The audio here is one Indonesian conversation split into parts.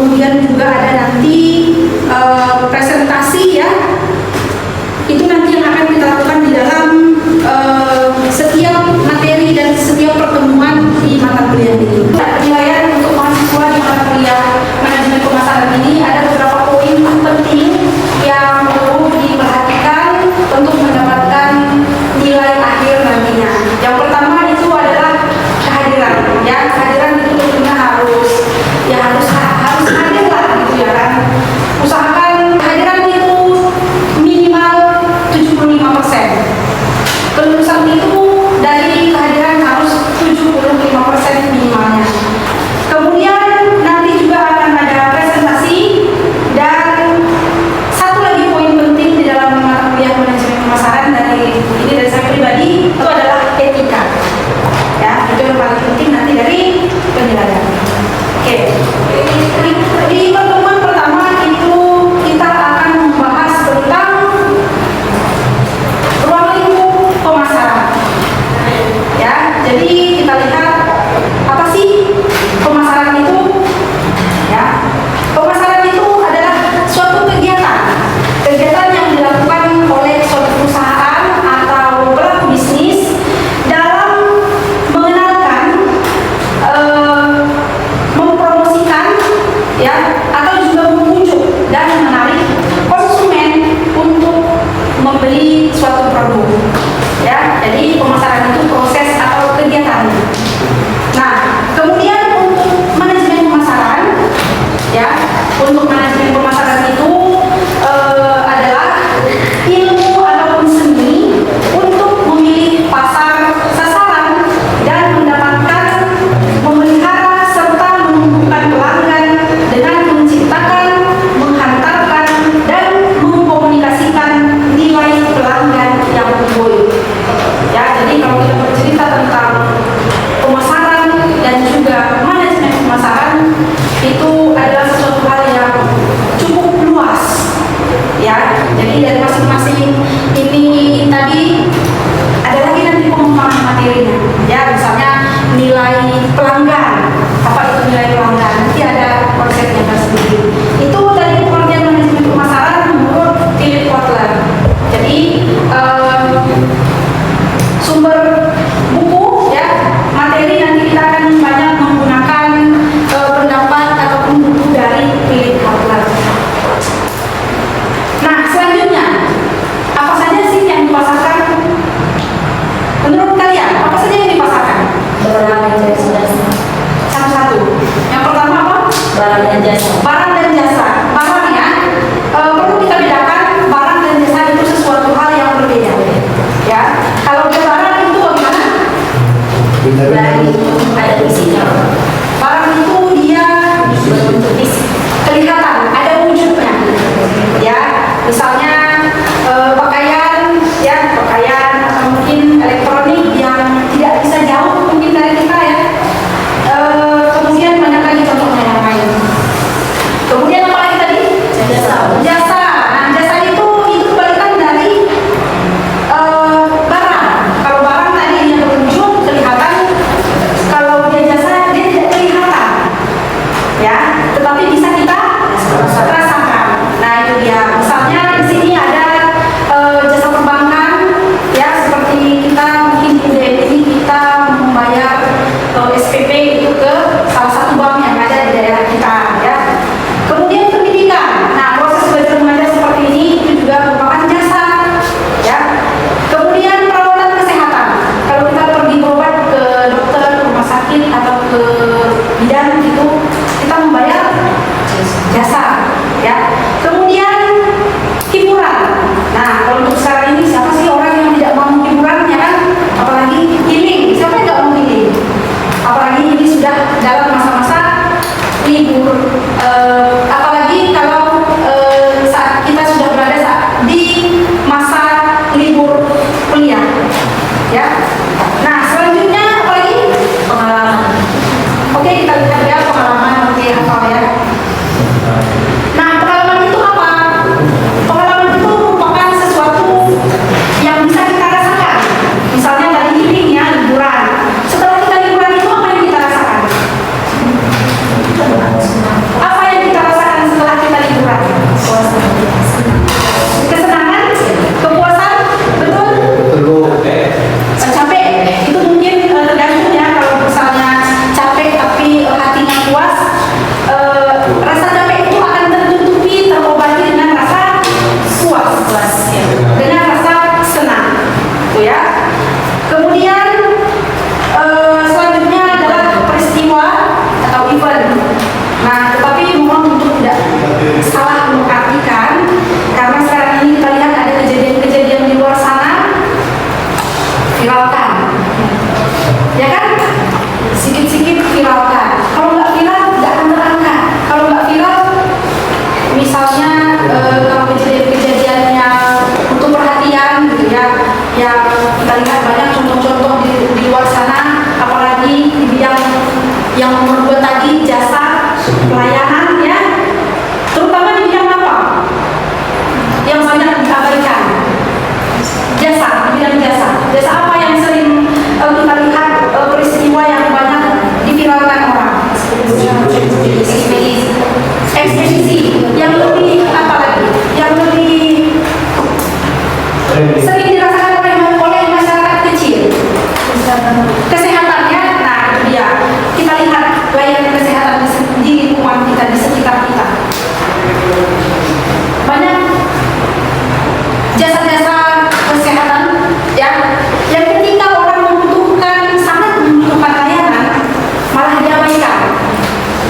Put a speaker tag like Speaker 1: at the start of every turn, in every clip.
Speaker 1: kemudian juga ada nanti presentasi ya. Itu nanti yang akan kita lakukan di dalam setiap materi dan setiap pertemuan di mata kuliah ini. Penilaian untuk mahasiswa di mata kuliah manajemen pemasaran ini ada beberapa poin penting yang perlu diperhatikan untuk mendapatkan nilai akhir nantinya. Yang pertama itu adalah kehadiran. Ya, kehadiran itu tentunya harus hadir lah gitu ya kan. Usahakan kehadiran itu minimal 75%. Kelulusan itu dari kehadiran harus 75% minimalnya. Kemudian nanti juga akan ada presentasi dan satu lagi poin penting di dalam mata kuliah manajemen pemasaran dari saya pribadi itu adalah etika. Ya, itu yang paling penting nanti dari penilaian. Oke. Di pertemuan pertama itu kita akan membahas tentang ruang lingkup pemasaran. Ya, jadi kita lihat apa sih pemasaran itu? Ya, pemasaran itu adalah suatu kegiatan yang dilakukan oleh suatu perusahaan atau pelaku bisnis dalam mengenalkan, mempromosikan, ya, atau juga membujuk dan menarik konsumen untuk membeli suatu produk. Ya, jadi pemasaran itu proses atau kegiatan. Nah, kemudian untuk manajemen pemasaran, ya, untuk manajemen pemasaran itu adalah ilmu ataupun seni untuk memilih pasar sasaran dan mendapatkan, memelihara serta menumbuhkan pelanggan dengan menciptakan, menghantarkan dan mengkomunikasikan nilai pelanggan yang unggul. Ya, jadi kalau kita bercerita tentang pemasaran dan juga manajemen pemasaran itu adalah sesuatu hal yang cukup luas. Ya, jadi dari masing-masing ini tadi ada lagi nanti pengembangan materinya. Ya, misalnya nilai pelanggan. Apa itu nilai pelanggan? Nanti ada konsepnya tersendiri. Itu dari pengertian manajemen pemasaran menurut Philip Kotler. Jadi sumber buku, ya, materi nanti kita akan banyak menggunakan pendapat ataupun buku dari Philip Kotler. Nah, selanjutnya apa saja sih yang dipasarkan? Menurut kalian apa saja yang dipasarkan?
Speaker 2: Barang dan jasa.
Speaker 1: Satu-satu. Yang pertama apa?
Speaker 2: Barang dan jasa.
Speaker 1: Barang dan jasa. Barang ya, perlu kita bedakan barang dan jasa itu sesuatu hal yang berbeda. Ya, kalau dia barang itu bagaimana?
Speaker 2: Dari ada isinya.
Speaker 1: Barang itu dia
Speaker 2: Berbentuk fisik.
Speaker 1: kelihatan, ada wujudnya. Ya, misalnya pakaian, ya, pakaian atau mungkin elektronik yang tidak bisa jauh mungkin dari kita ya. Kemudian banyak lagi contohnya yang lain. Kemudian apa lagi tadi?
Speaker 2: Jasa.
Speaker 1: Jasa. Nah, jasa itu kebalikan dari barang. Kalau barang tadi yang berwujud kelihatan, kalau dia jasa dia tidak kelihatan. Ya, tetapi bisa kita rasakan. Nah, itu dia. Misalnya di sini ada jasa perbankan, ya, seperti kita mungkin di UDN kita membayar SPP itu ke salah satu bank yang ada di daerah kita, ya. Kemudian pendidikan. Nah, proses belajar mengajar seperti ini itu juga merupakan jasa, ya. Kemudian perawatan kesehatan. Kalau kita pergi berobat ke dokter, ke rumah sakit atau ke bidan itu kita membayar jasa, yang lebih apa lagi? Yang lebih sering dirasakan oleh masyarakat kecil. Kesehatannya, nah itu dia. Kita lihat layanan kesehatan di lingkungan kita, di sekitar kita. Banyak jasa-jasa kesehatan ya, yang ketika orang membutuhkan, sangat membutuhkan layanan, malah diabaikan.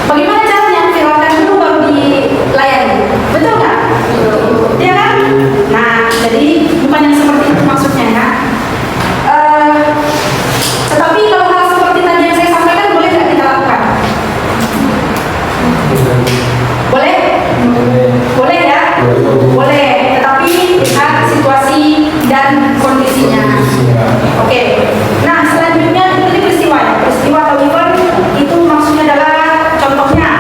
Speaker 1: Bagaimana caranya? Viralkan dulu baru dilayani. Betul nggak? Ya kan? Nah, jadi bukan yang seperti itu maksudnya ya. Tetapi kalau hal seperti tadi yang saya sampaikan, boleh nggak kita lakukan? Boleh? Boleh ya? Boleh. Tetapi lihat situasi dan kondisinya. Oke. Nah, selanjutnya ini peristiwa ya. Peristiwa atau event itu maksudnya adalah contohnya.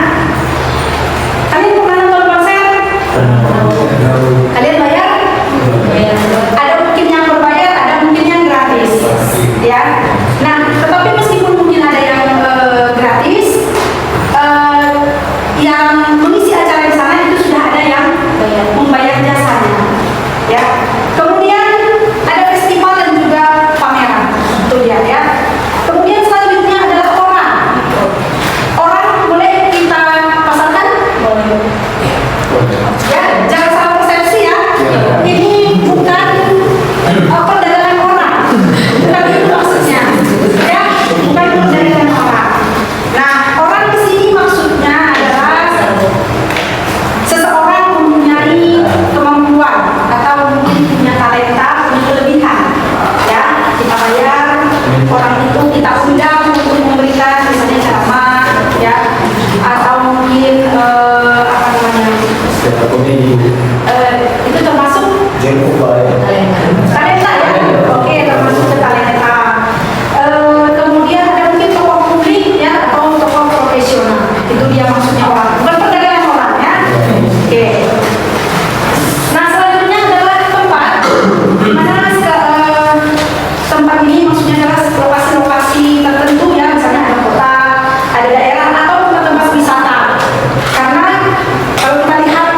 Speaker 1: Kalian pernah nonton konser? Kalian bayar? Ada mungkin yang berbayar, ada mungkin yang gratis. Ya. Nah, tetapi meskipun mungkin ada yang gratis, yang mengisi acara di sana itu sudah ada yang membayar jasanya. Ya. Kemudian ada festival dan juga pameran. Itu dia ya. Kemudian selanjutnya adalah orang. Orang boleh kita pasarkan? Ya, jangan salah persepsi ya. Ini bukan perdagangan orang. Bukan itu maksudnya. Ya, bukan perdagangan orang. Nah, orang di sini maksudnya adalah seseorang mempunyai kemampuan atau mungkin punya talenta, punya kelebihan. Ya, kita bayar orang itu, kita undang untuk memberikan misalnya ceramah, ya, atau mungkin apa namanya? Itu termasuk talenta ya. Oke, termasuk ke talenta. Kemudian ada mungkin tokoh publik ya, atau tokoh profesional. Itu dia maksudnya orang, bukan perdagangan orang ya. Oke. Nah, selanjutnya adalah tempat. Mana tempat ini maksudnya adalah lokasi-lokasi tertentu ya, misalnya ada kota, ada daerah, atau tempat-tempat wisata. Karena kalau kita lihat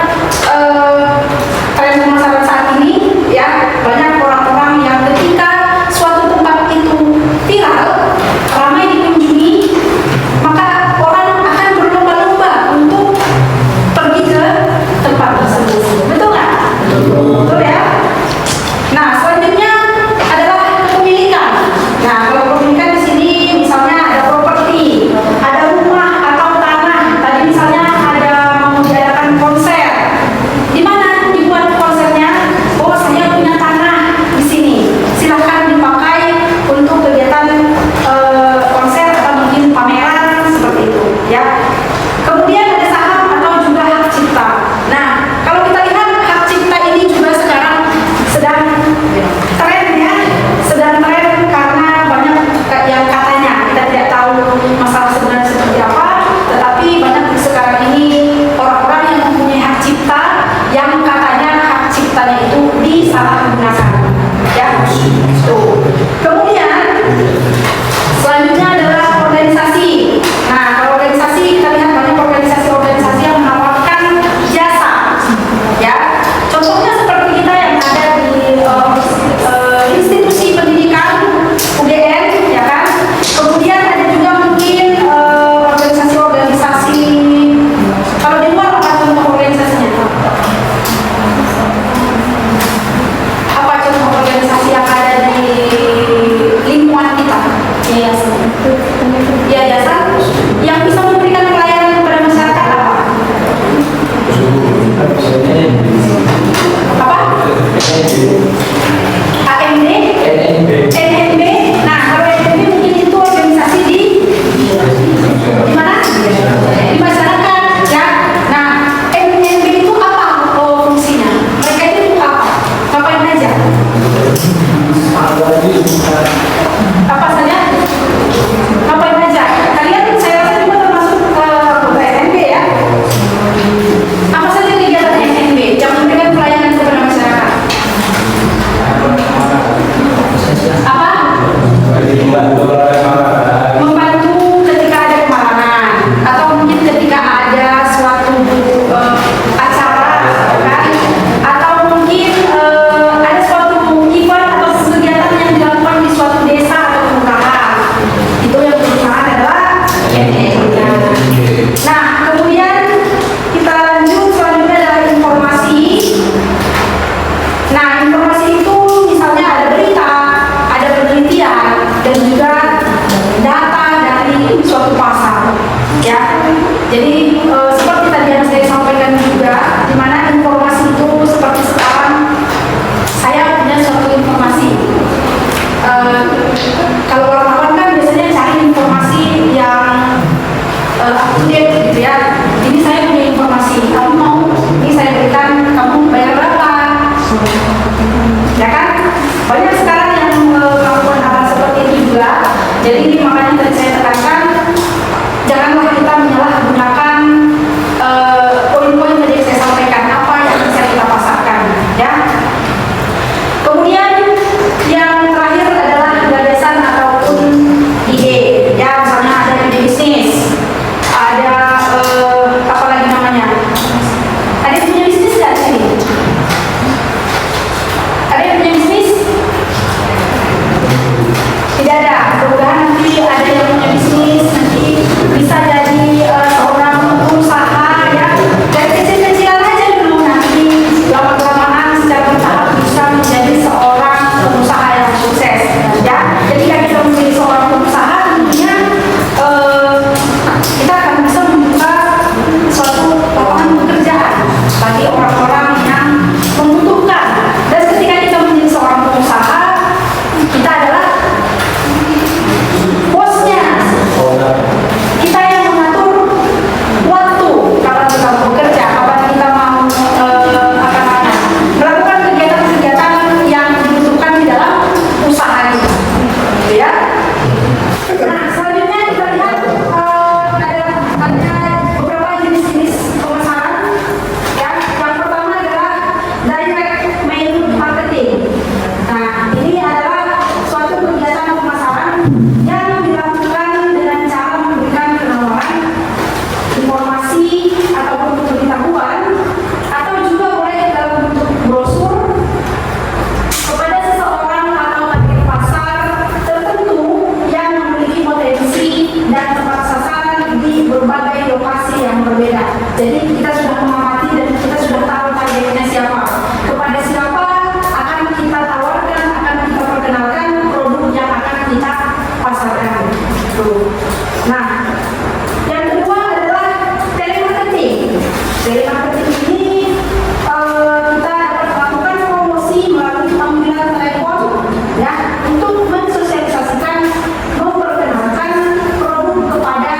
Speaker 1: Dari marketing ini kita dapat melakukan promosi melalui panggilan telepon ya untuk mensosialisasikan, memperkenalkan produk kepada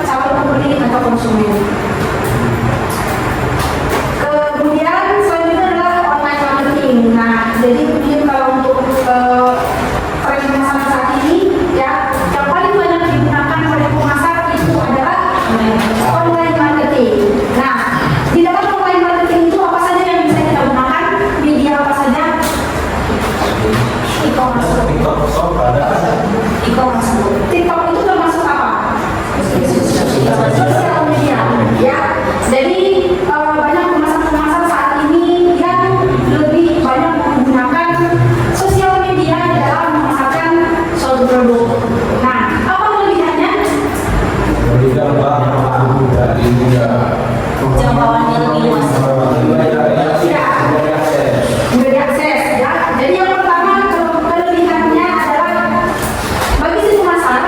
Speaker 1: calon pembeli atau konsumen. Kemudian selanjutnya adalah online marketing. Nah, jadi mungkin kalau untuk tren pemasaran saat ini ya yang paling banyak digunakan oleh pemasar itu adalah online marketing. Nah, di dalam online marketing itu apa saja yang bisa kita gunakan? Media apa saja? E-commerce. E-commerce. TikTok itu termasuk apa? Sosial media. Ya. Jadi banyak pemasar-pemasar saat ini yang lebih banyak menggunakan sosial media dalam memasarkan suatu produk. Nah, apa kelebihannya?
Speaker 2: Jangkauannya lebih luas.
Speaker 1: Mudah diakses ya. Jadi yang pertama kelebihannya adalah bagi si pemasar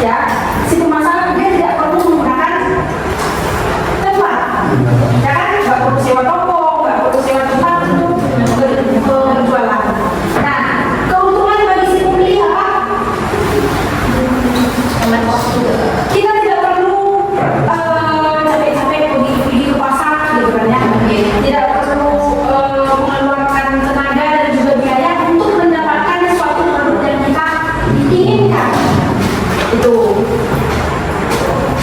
Speaker 1: ya, si pemasar dia tidak perlu menggunakan tempat, ya kan? Nggak perlu sewa toko, nggak perlu sewa tempat untuk berjualan. Nah, keuntungan bagi si pembeli apa?
Speaker 2: Hemat waktu.
Speaker 1: Kita tidak perlu capek-capek pergi ke pasar gitu kan ya. Tidak perlu mengeluarkan tenaga dan juga biaya untuk mendapatkan suatu produk yang kita inginkan. Itu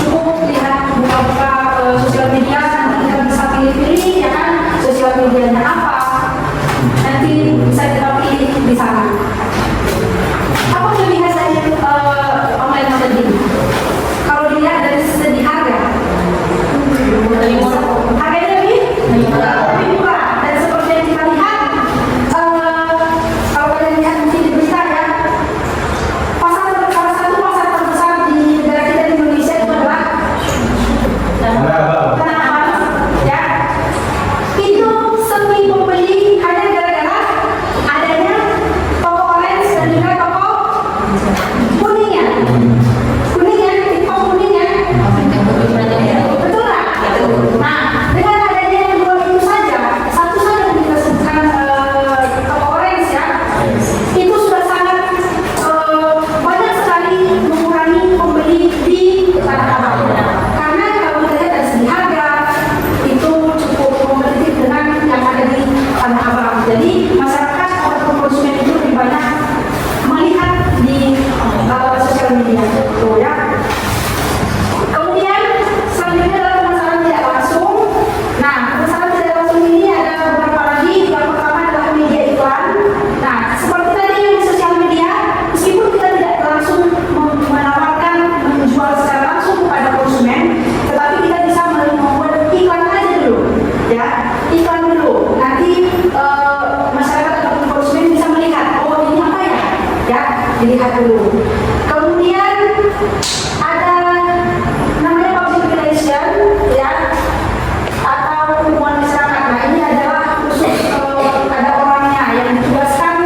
Speaker 1: cukup lihat buka-buka sosial media, nanti kita bisa pilih-pilih ya kan sosial medianya apa, nanti bisa kita pilih di sana. Apa kelebihan dari online marketing? Kalau dilihat dari segi harga,
Speaker 2: Lebih murah.
Speaker 1: harganya lebih murah. Dan seperti yang kita lihat, kalau kalian lihat mungkin di berita ya, salah satu pasar terbesar di negara kita di Indonesia itu adalah Tanah Abang, ya. Itu sepi pembeli hanya gara-gara adanya toko orange dan juga toko kuningnya. Kuningnya, TikTok kuningnya. Betul nggak? Nah, dengan adanya yang dua itu saja, satu saja yang kita sebutkan toko orange ya, itu sudah sangat banyak sekali mengurangi pembeli di Tanah Abang. Karena kalau kita lihat dari segi harga, itu cukup kompetitif dengan yang ada di Tanah Abang. Jadi masyarakat atau konsumen itu lebih banyak melihat di sosial media itu ya. Kemudian selanjutnya adalah pemasaran tidak langsung. Nah, pemasaran tidak langsung ini ada beberapa lagi. Yang pertama adalah media iklan. Nah, seperti tadi yang di sosial media, meskipun kita tidak langsung menawarkan menjual secara langsung kepada konsumen, tetapi kita bisa membuat iklan aja dulu, ya, iklan dulu. Nanti masyarakat atau konsumen bisa melihat, oh ini apa ya, dilihat dulu. Kemudian ada namanya public relation ya, atau hubungan masyarakat. Nah, ini adalah khusus ada orangnya yang ditugaskan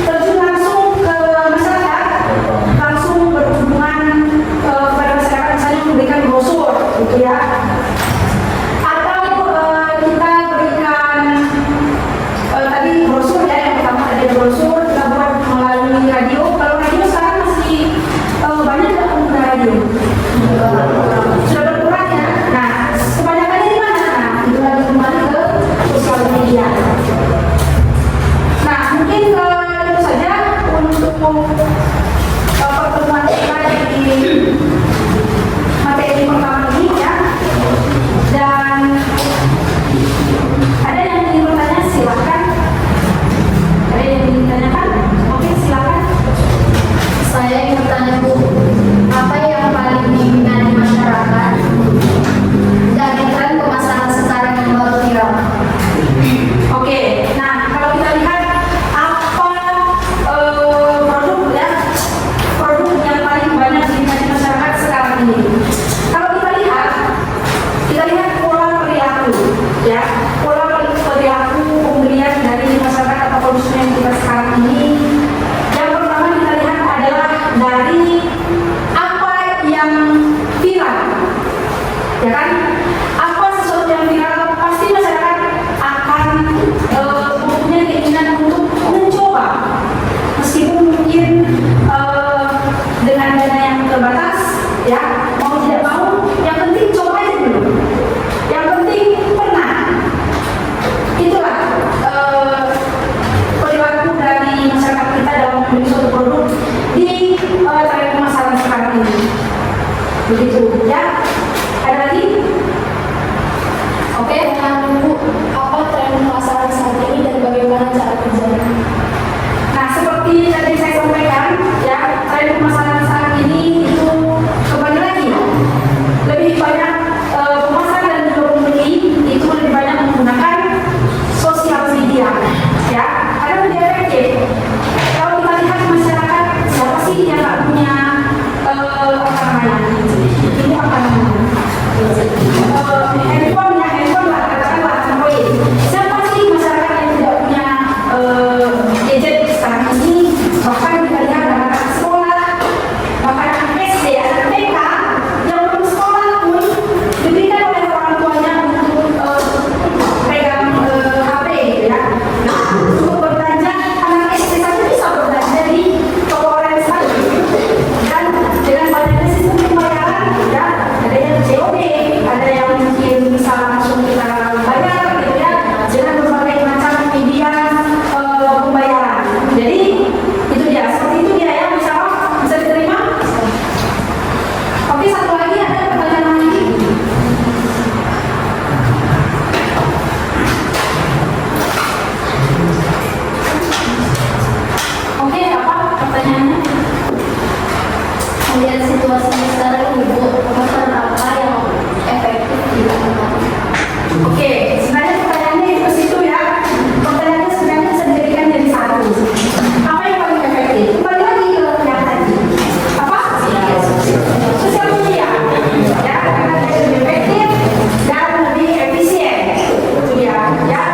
Speaker 1: terjun langsung ke masyarakat, langsung berhubungan kepada masyarakat, misalnya memberikan brosur gitu ya, atau kita berikan tadi brosur ya, yang pertama tadi ada brosur kita buat melalui radio. Kalau radio sekarang masih banyak yang pengguna radio, sudah berkurang ya. Nah, kebanyakannya di mana? Nah, itu lagi kembali ke sosial media. Nah, mungkin itu saja untuk pertemuan kita di materi pertama ini ya. Dan ada yang ingin bertanya, silakan. Ada yang ingin ditanyakan? Oke, silakan.
Speaker 2: Saya ingin bertanya, Bu, apa yang paling diminati masyarakat dari tren pemasaran sekarang yang baru viral?
Speaker 1: Oke, nah kalau kita lihat apa produk ya, produk yang paling banyak diminati masyarakat sekarang ini. Kalau kita lihat pola perilaku ya, pola perilaku pembelian dari masyarakat atau konsumen kita sekarang ini. Yang pertama kita lihat adalah dari apa yang viral, ya kan? Apa sesuatu yang viral pasti Begitu ya. Ada lagi?
Speaker 2: Oke, Bu, apa tren pemasaran saat ini dan bagaimana cara kerjanya?
Speaker 1: Nah, seperti tadi saya sampaikan, ya, tren pemasaran saat ini itu kembali lagi lebih banyak pemasaran dan juga pembeli itu lebih banyak menggunakan sosial media, ya, karena lebih efektif. Kalau kita lihat masyarakat, siapa sih yang nggak punya apa namanya? Ini apa namanya? Handphone lah, katakanlah Android. Siapa sih masyarakat yang tidak punya gadget sekarang ini? Bahkan kita lihat anak-anak sekolah, bahkan anak SD, anak TK yang belum sekolah pun diberikan oleh orang tuanya untuk pegang HP, gitu ya. Nah, untuk berbelanja, anak SD saja bisa berbelanja di toko online saja. Dan dengan banyaknya sistem pembayaran, ya, ada yang COD, ada yang mungkin bisa langsung kita bayar, gitu ya, dengan berbagai macam media pembayaran. Jadi itu dia, seperti itu dia ya, bisa diterima. Oke, satu lagi ada pertanyaan lagi. Oke, apa pertanyaannya?
Speaker 2: Melihat situasinya sekarang ini, Bu, pemasaran apa yang efektif dilakukan?
Speaker 1: Oke, sebenarnya pertanyaannya itu ke situ ya. Pertanyaannya sebenarnya bisa dijadikan jadi satu. Apa yang paling efektif? Kembali lagi ke yang tadi. Apa? Sosial media. Ya, karena dia lebih efektif dan lebih efisien. Itu dia. Ya.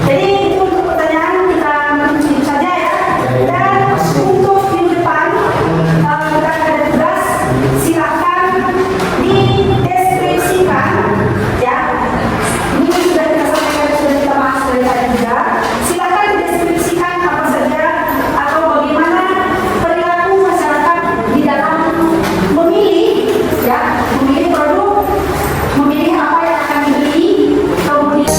Speaker 1: Jadi itu untuk pertanyaan kita tutup saja ya. Dan untuk minggu depan kita ada tugas, silakan dideskripsikan ya. Ini sudah kita sampaikan, sudah kita bahas dari tadi juga. Silakan dideskripsikan apa saja atau bagaimana perilaku masyarakat di dalam memilih, ya, memilih produk, memilih apa yang akan dibeli, kemudian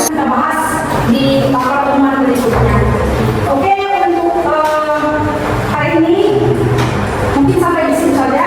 Speaker 1: kita bahas di pertemuan berikutnya. Oke, untuk hari ini mungkin sampai di sini saja.